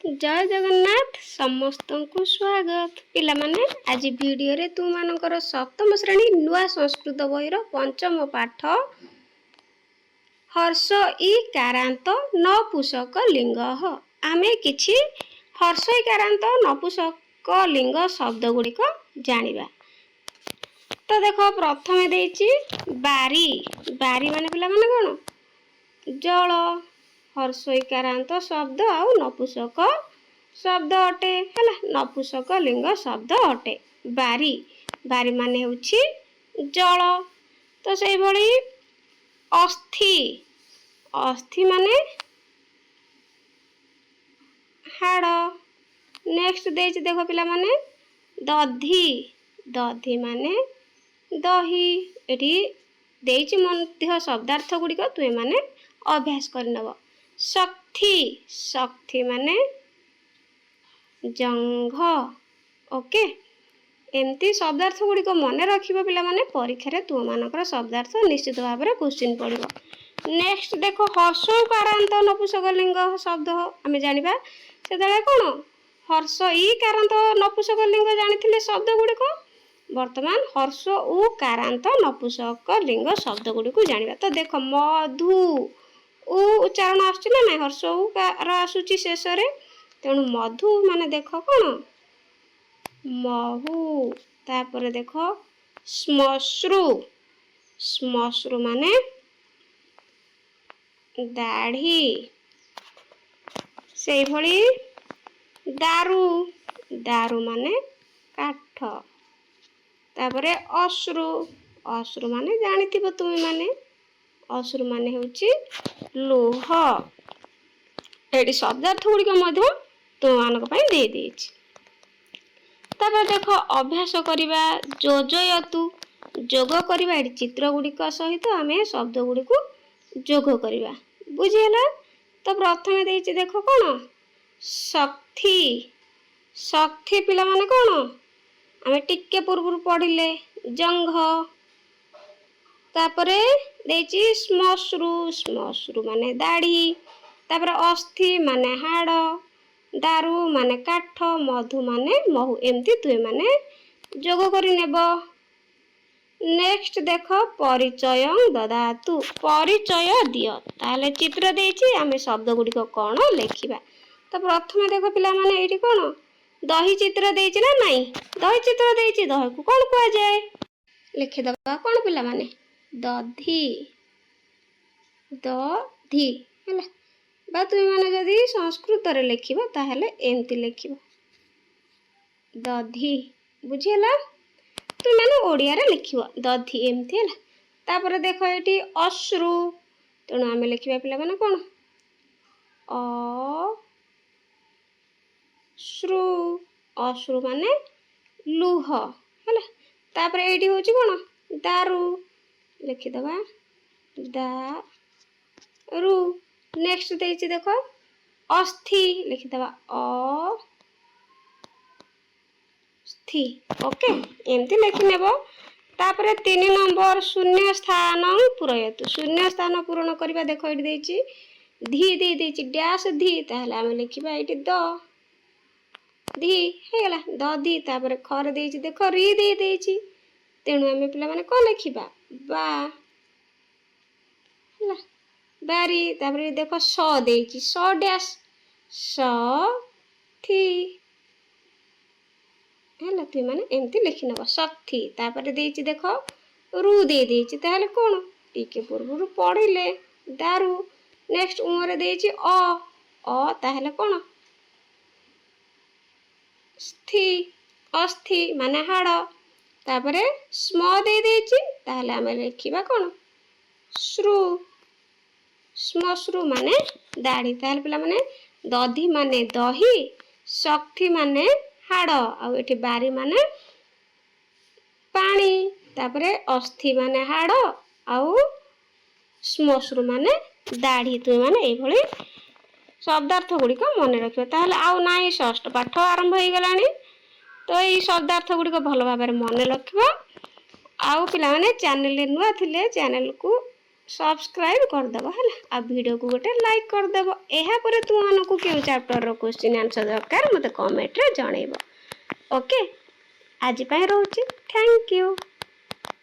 जय जगन्नाथ समस्त को स्वागत पिला माने आज वीडियो रे तु मानकर सप्तम श्रेणी नुआ संस्कृत बहिर पंचम पाठ हर्ष इ कारांत नपुंसक लिंग आमे किछि हर्ष इ कारांत नपुंसक लिंग शब्द गुड़िक जानिबा। तो देखो प्रथमे देछि बारी बारी माने पिला माने कोन जल हर्ष इ कारांत शब्द आउ नपुंसक शब्द अटे हला नपुंसक लिंग शब्द अटे बारी बारी माने होछि जल। तो सेहि भली अस्थि अस्थि माने हाड़। नेक्स्ट देछि देखो पिला माने दधी दधी माने दही एठी देछि मध्य शब्दार्थ गुड़िक तुमे माने अभ्यास करनब। शक्ति शक्ति माने जंघ ओके एमती शब्दार्थ गुड़िक मन रखिबो पिला माने परीक्षा रे तुम मानकर शब्दार्थ निश्चित भाव में क्वेश्चन पड़िबो। नेक्स्ट देखो हर्ष कारांत नपुंसक लिंग शब्द आमे जानिबा सेतले कोन हर्ष इ कारांत नपुंसक लिंग जानिथिले शब्द गुड़िक वर्तमान हर्ष उ कारांत नपुंसक लिंग शब्द गुड़िक जानिबा। तो देखो मधु उ उच्चारण आछी ना नै हर्ष उ कार आसुची शेष रे तेणु मधु माने देखो कोन महु तापर देखो श्मश्रु श्मश्रु माने दाढ़ी से भली दारू दारू माने काठ तापरे अश्रु अश्रु माने जानिथिबो तुमी माने अश्रु माने होची लोह। एडी शब्दार्थ गुड़िक मध्य तुम मानक पई दे देछि। तापर देखो अभ्यास करिबा जोजयतु जोग करिबा एडी चित्र गुड़िक सहित आमे शब्द गुड़िक जोग करिबा बुझियला। तो प्रथमे देछि देखो कोन शक्ति शक्ति पिला माने कोन आमे टिके पूर्व पढ़िले जंघ तापरे देछि श्मश्रु श्मश्रु माने दाढ़ी तापर अस्थि माने हाड़ दारू माने काठ मधु माने महु एमती तुए माने जोग करि नेब। नेक्स्ट देखो परिचय ददातु परिचय दियो ताले चित्र देछि आमे शब्द गुड़िक कोन लेखिबा। तो प्रथमे देखो पिला माने एठी कोन दही चित्र देछि ना नाही दही चित्र देछि दही को कोन कुआ जाय लिखि दबा कोन पिला माने दधी दधी हला बा तुम माने जदि संस्कृत रे लिखिबा ताहले एमती लिखिबो दधी बुझियला तुम माने ओडिया रे लिखिबो दधी एमती हला। तापर देखो एठी अश्रु तेणु आमे लिखिबा पिला माने कोन अ श्रु अश्रु माने लुह हला। तापर एठी होची कोन दारू लिखि दबा दारू। नेक्स्ट देछि देखो अस्थि लिखि दबा अ स्थि ओके एमती लिखि नेबो। तापर 3 नंबर शून्य स्थान पूरयतु शून्य स्थान पूरण करबा देखो एठी देछि धी दे देछि डैश धी ताहले आमे लिखिबा एठी द धी हे गेला द धी। तापर खर देछि देखो री दे देछि तेणु आमे पिला माने को लिखिबा बा हला बारी। तापर देखो स देछि स डैश स थी हला तुई माने एमती लिखि नबो शक्ति। तापर देछि देखो रु दे देछि ताहले कोन टिके पूर्व पढ़िले दारू। नेक्स्ट उमरे देछि अ ताहले कोन स्थि अस्थि माने हाड़। तापर स्म दे देछि ताहले आमे लिखिबा कोन श्रु श्मश्रु माने दाढ़ी। ताहले पिला माने दधी माने दही शक्ति माने हाड़ आ एठी बारी माने पानी तापरे अस्थि माने हाड़ आउ श्मश्रु माने दाढ़ी तुम माने एई भली शब्दार्थ गुड़िक मन रखिबो। ताहले आउ नाही षष्ठ पाठ आरंभ हो गलानी। तो ये शब्दार्थ गुड़िक भल भाव मन रखिबो। आउ पिला माने चैनल नुआ थिले चैनल को सब्सक्राइब करदेव है आ वीडियो को गोटे लाइक करदेव। यापर तुमको क्यों चैप्टर क्वेश्चन आंसर दरकार मत कमेंट रे जनइब। ओके आज रोचे थैंक यू।